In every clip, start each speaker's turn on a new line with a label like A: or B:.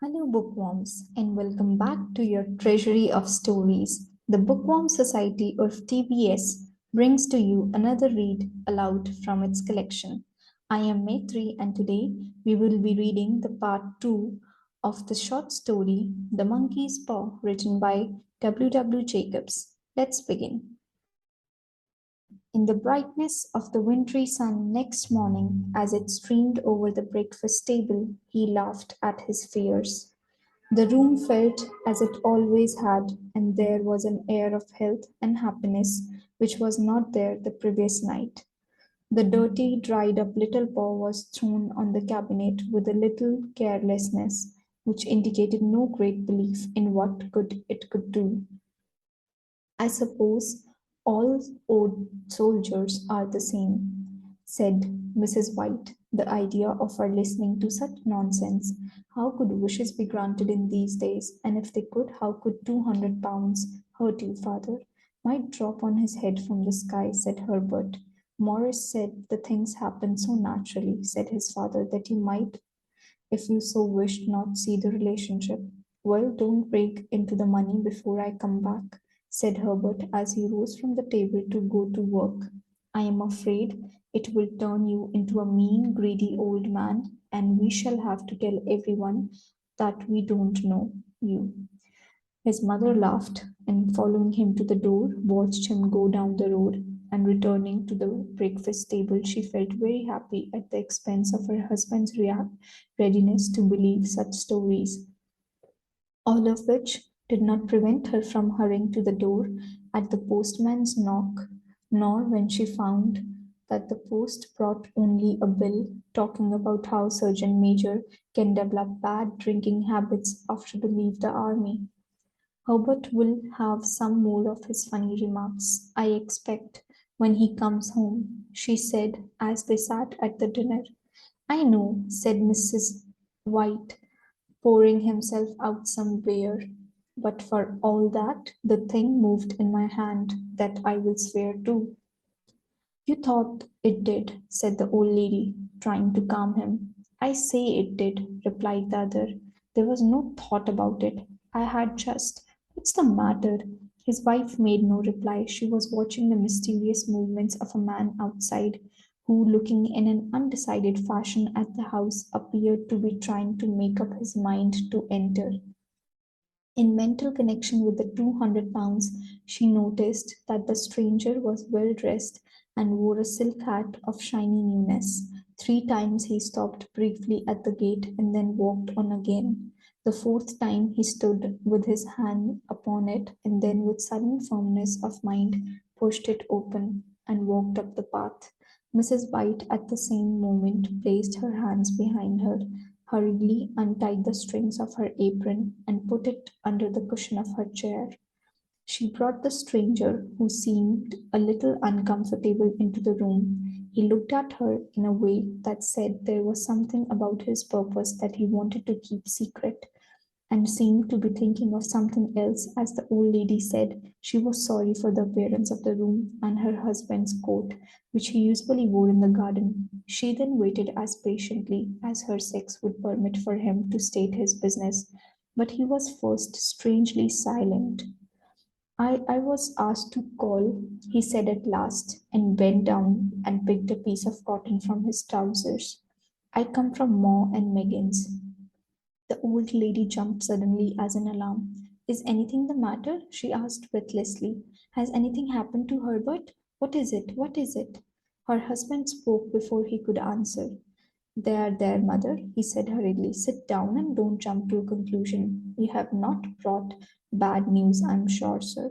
A: Hello, bookworms, and welcome back to your treasury of stories. The Bookworm Society of TBS brings to you another read aloud from its collection. I am Maitreyi, and today we will be reading the part 2 of the short story The Monkey's Paw, written by W. Jacobs. Let's begin. In the brightness of the wintry sun next morning, as it streamed over the breakfast table, he laughed at his fears. The room felt as it always had, and there was an air of health and happiness which was not there the previous night. The dirty, dried up little paw was thrown on the cabinet with a little carelessness which indicated no great belief in what good it could do. I suppose all old soldiers are the same, said Mrs. White. The idea of her listening to such nonsense. How could wishes be granted in these days? And if they could, how could £200 hurt you, father? Might drop on his head from the sky, said Herbert. Morris said the things happened so naturally, said his father, that you might, if you so wished, not see the relationship. Well, don't break into the money before I come back, said Herbert as he rose from the table to go to work. I am afraid it will turn you into a mean, greedy old man, and we shall have to tell everyone that we don't know you. His mother laughed, and following him to the door, watched him go down the road, and returning to the breakfast table, she felt very happy at the expense of her husband's readiness to believe such stories, all of which did not prevent her from hurrying to the door at the postman's knock, nor when she found that the post brought only a bill talking about how Surgeon Major can develop bad drinking habits after they leave the army. Herbert will have some more of his funny remarks, I expect, when he comes home, she said as they sat at the dinner. I know, said Mrs. White, pouring himself out some beer. But for all that, the thing moved in my hand, that I will swear to. You thought it did, said the old lady, trying to calm him. I say it did, replied the other. There was no thought about it. I had just. What's the matter? His wife made no reply. She was watching the mysterious movements of a man outside, who, looking in an undecided fashion at the house, appeared to be trying to make up his mind to enter. In mental connection with the £200, she noticed that the stranger was well dressed and wore a silk hat of shiny newness. 3 times he stopped briefly at the gate and then walked on again. The fourth time he stood with his hand upon it and then, with sudden firmness of mind, pushed it open and walked up the path. Mrs. White at the same moment placed her hands behind her, hurriedly untied the strings of her apron, and put it under the cushion of her chair. She brought the stranger, who seemed a little uncomfortable, into the room. He looked at her in a way that said there was something about his purpose that he wanted to keep secret, and seemed to be thinking of something else as the old lady said she was sorry for the appearance of the room and her husband's coat, which he usually wore in the garden. She then waited as patiently as her sex would permit for him to state his business, but he was first strangely silent. I was asked to call, he said at last, and bent down and picked a piece of cotton from his trousers. I come from Ma and Megan's. The old lady jumped suddenly as in alarm. Is anything the matter? She asked breathlessly. Has anything happened to Herbert? What is it? What is it? Her husband spoke before he could answer. There, mother, he said hurriedly. Sit down and don't jump to a conclusion. You have not brought bad news, I'm sure, sir.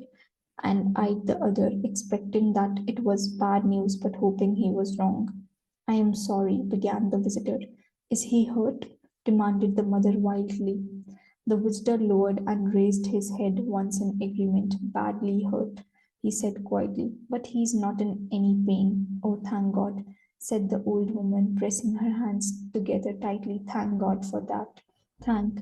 A: And eyed the other, expecting that it was bad news but hoping he was wrong. I am sorry, began the visitor. Is he hurt? Demanded the mother wildly. The visitor lowered and raised his head once in agreement. Badly hurt, he said quietly, but he is not in any pain. Oh, thank God, said the old woman, pressing her hands together tightly. Thank God for that. Thank.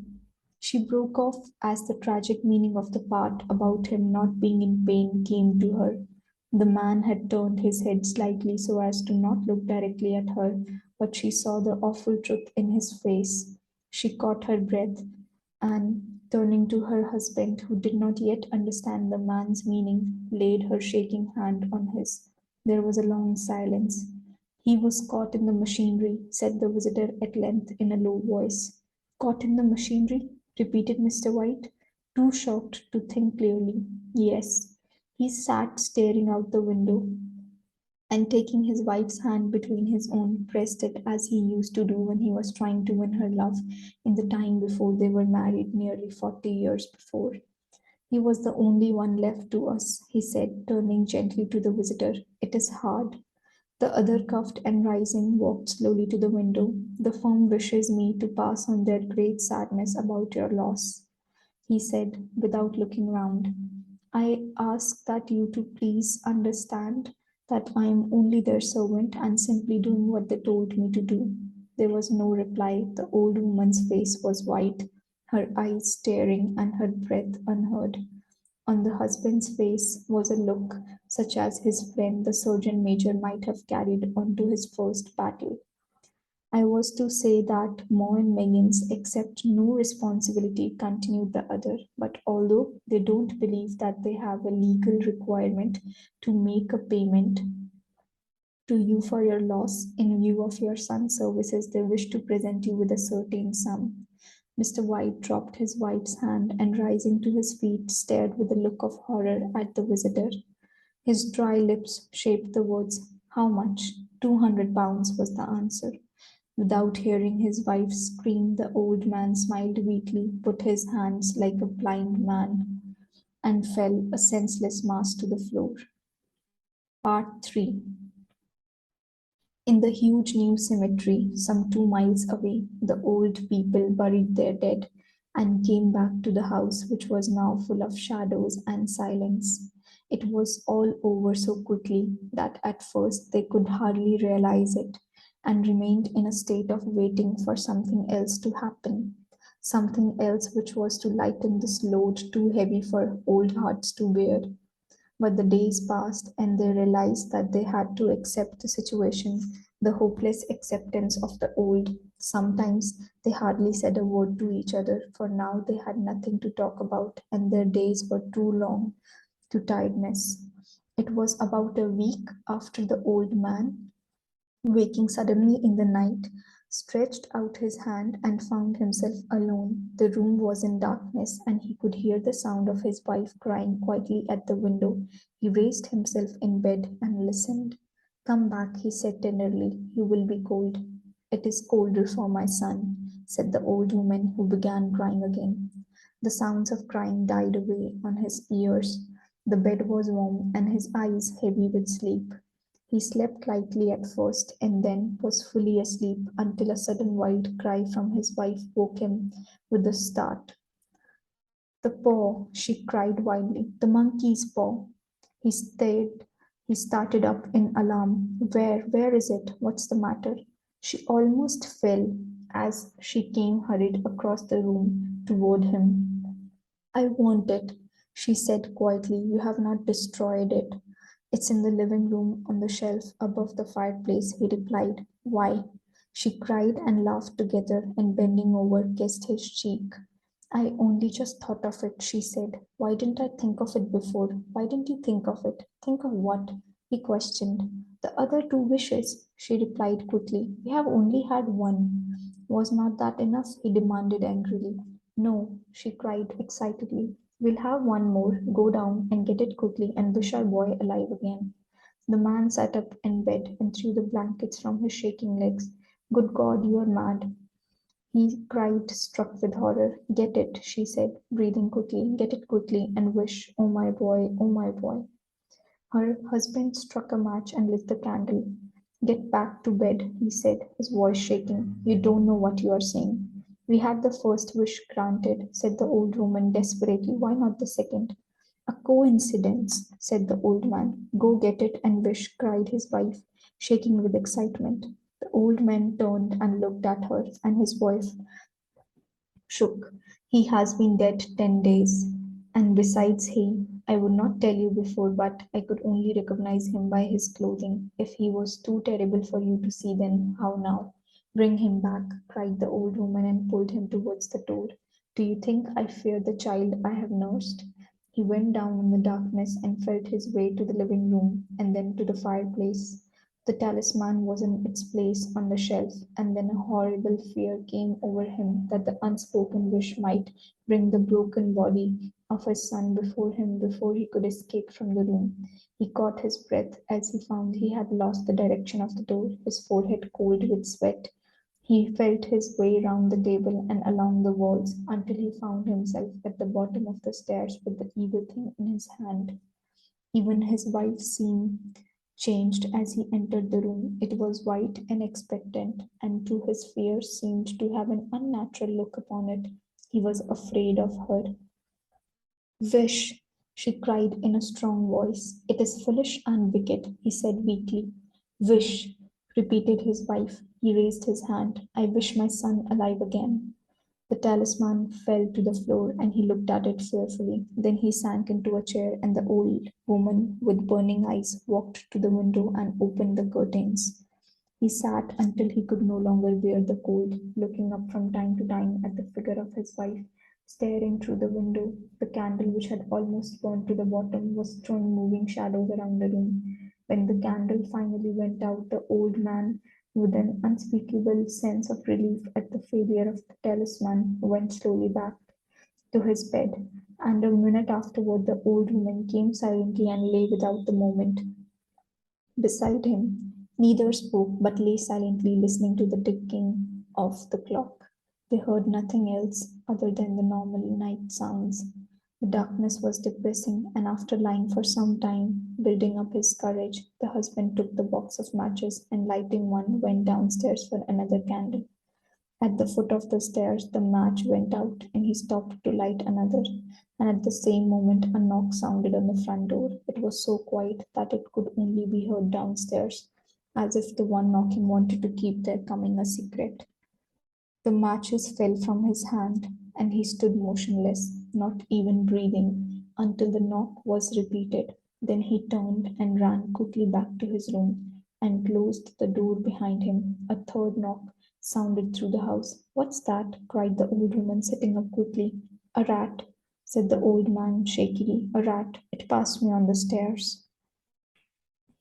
A: She broke off as the tragic meaning of the part about him not being in pain came to her. The man had turned his head slightly so as to not look directly at her, but she saw the awful truth in his face. She caught her breath. And turning to her husband, who did not yet understand the man's meaning, laid her shaking hand on his. There was a long silence. He was caught in the machinery, said the visitor at length in a low voice. Caught in the machinery? Repeated Mr. White, too shocked to think clearly. Yes. He sat staring out the window, and taking his wife's hand between his own, pressed it as he used to do when he was trying to win her love in the time before they were married nearly 40 years before. He was the only one left to us, he said, turning gently to the visitor. It is hard. The other coughed and rising walked slowly to the window. The firm wishes me to pass on their great sadness about your loss, he said without looking round. I ask that you to please understand that I am only their servant and simply doing what they told me to do. There was no reply. The old woman's face was white, her eyes staring and her breath unheard. On the husband's face was a look such as his friend the surgeon major might have carried on to his first battle. I was to say that Mo and Meggins accept no responsibility, continued the other, but although they don't believe that they have a legal requirement to make a payment to you for your loss in view of your son's services, they wish to present you with a certain sum. Mr. White dropped his wife's hand and, rising to his feet, stared with a look of horror at the visitor. His dry lips shaped the words, "How much?" £200 was the answer. Without hearing his wife scream, the old man smiled weakly, put his hands like a blind man, and fell a senseless mass to the floor. Part 3. In the huge new cemetery, some 2 miles away, the old people buried their dead and came back to the house, which was now full of shadows and silence. It was all over so quickly that at first they could hardly realize it and remained in a state of waiting for something else to happen. Something else which was to lighten this load too heavy for old hearts to bear. But the days passed, and they realized that they had to accept the situation, the hopeless acceptance of the old. Sometimes they hardly said a word to each other, for now they had nothing to talk about, and their days were too long to tiredness. It was about a week after the old man, waking suddenly in the night, stretched out his hand and found himself alone. The room was in darkness, and he could hear the sound of his wife crying quietly at the window. He raised himself in bed and listened. Come back, he said tenderly. You will be cold. It is colder for my son, said the old woman, who began crying again. The sounds of crying died away on his ears. The bed was warm and his eyes heavy with sleep. He slept lightly at first and then was fully asleep until a sudden wild cry from his wife woke him with a start. The paw, she cried wildly. The monkey's paw. He stared. He started up in alarm. Where is it? What's the matter? She almost fell as she came hurried across the room toward him. I want it, she said quietly. You have not destroyed it. It's in the living room on the shelf above the fireplace, he replied. Why? She cried and laughed together and bending over kissed his cheek. I only just thought of it, she said. Why didn't I think of it before? Why didn't you think of it? Think of what? He questioned. The other 2 wishes, she replied quickly. We have only had one. Was not that enough? He demanded angrily. No, she cried excitedly. We'll have one more. Go down and get it quickly and wish our boy alive again. The man sat up in bed and threw the blankets from his shaking legs. Good God, you are mad, he cried, struck with horror. Get it, she said, breathing quickly. Get it quickly and wish, oh my boy, oh my boy. Her husband struck a match and lit the candle. Get back to bed, he said, his voice shaking. You don't know what you are saying. We had the first wish granted, said the old woman desperately. Why not the second? A coincidence, said the old man. Go get it and wish, cried his wife, shaking with excitement. The old man turned and looked at her, and his voice shook. He has been dead 10 days. And besides, I would not tell you before, but I could only recognize him by his clothing. If he was too terrible for you to see, then how now? Bring him back, cried the old woman and pulled him towards the door. Do you think I fear the child I have nursed? He went down in the darkness and felt his way to the living room and then to the fireplace. The talisman was in its place on the shelf, and then a horrible fear came over him that the unspoken wish might bring the broken body of his son before him before he could escape from the room. He caught his breath as he found he had lost the direction of the door, his forehead cold with sweat. He felt his way round the table and along the walls until he found himself at the bottom of the stairs with the evil thing in his hand. Even his wife seemed changed as he entered the room. It was white and expectant, and to his fear seemed to have an unnatural look upon it. He was afraid of her. Wish, she cried in a strong voice. It is foolish and wicked, he said weakly. Wish, repeated his wife. He raised his hand. I wish my son alive again. The talisman fell to the floor and he looked at it fearfully. Then he sank into a chair, and the old woman with burning eyes walked to the window and opened the curtains. He sat until he could no longer bear the cold, looking up from time to time at the figure of his wife, staring through the window. The candle, which had almost burned to the bottom, was throwing moving shadows around the room. When the candle finally went out, the old man, with an unspeakable sense of relief at the failure of the talisman, went slowly back to his bed, and a minute afterward the old woman came silently and lay without the movement beside him. Neither spoke, but lay silently listening to the ticking of the clock. They heard nothing else other than the normal night sounds. The darkness was depressing, and after lying for some time, building up his courage, the husband took the box of matches and, lighting one, went downstairs for another candle. At the foot of the stairs the match went out, and he stopped to light another, and at the same moment a knock sounded on the front door. It was so quiet that it could only be heard downstairs, as if the one knocking wanted to keep their coming a secret. The matches fell from his hand, and he stood motionless, not even breathing, until the knock was repeated. Then he turned and ran quickly back to his room and closed the door behind him. A third knock sounded through the house. What's that? Cried the old woman, sitting up quickly. A rat, said the old man shakily. A rat. It passed me on the stairs.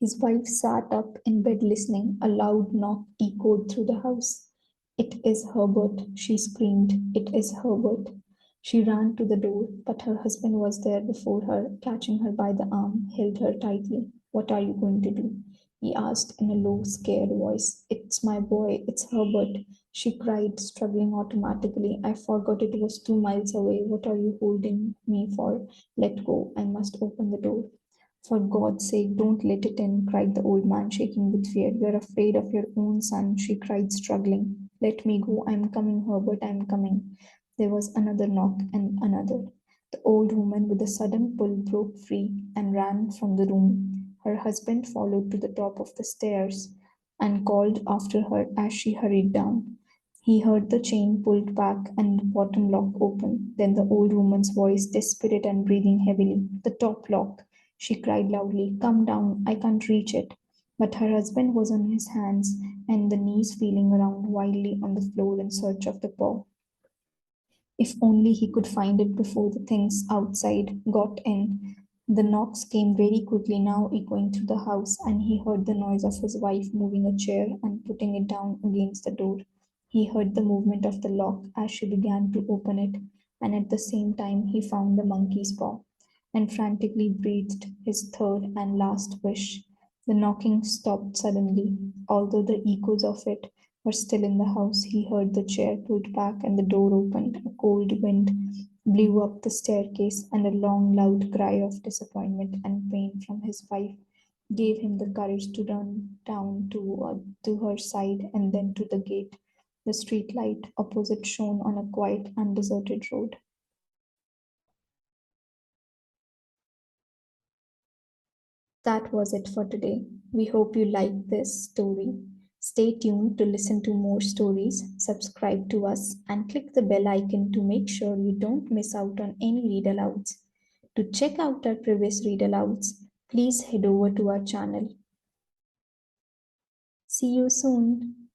A: His wife sat up in bed listening. A loud knock echoed through the house. It is Herbert, she screamed. It is Herbert. She ran to the door, but her husband was there before her, catching her by the arm, held her tightly. What are you going to do? He asked in a low, scared voice. It's my boy, it's Herbert, she cried, struggling automatically. I forgot it was 2 miles away. What are you holding me for? Let go. I must open the door. For God's sake, don't let it in, cried the old man, shaking with fear. You're afraid of your own son, she cried, struggling. Let me go. I'm coming, Herbert, I'm coming. There was another knock and another. The old woman, with a sudden pull, broke free and ran from the room. Her husband followed to the top of the stairs and called after her as she hurried down. He heard the chain pulled back and the bottom lock open. Then the old woman's voice, desperate and breathing heavily. The top lock, she cried loudly. Come down, I can't reach it. But her husband was on his hands and the knees feeling around wildly on the floor in search of the paw. If only he could find it before the things outside got in. The knocks came very quickly now, echoing through the house, and he heard the noise of his wife moving a chair and putting it down against the door. He heard the movement of the lock as she began to open it, and at the same time he found the monkey's paw, and frantically breathed his third and last wish. The knocking stopped suddenly, although the echoes of it were still in the house. He heard the chair pulled back and the door opened. A cold wind blew up the staircase, and a long, loud cry of disappointment and pain from his wife gave him the courage to run down to her side and then to the gate. The street light opposite shone on a quiet and deserted road. That was it for today. We hope you liked this story. Stay tuned to listen to more stories, subscribe to us, and click the bell icon to make sure you don't miss out on any read alouds. To check out our previous read alouds, please head over to our channel. See you soon.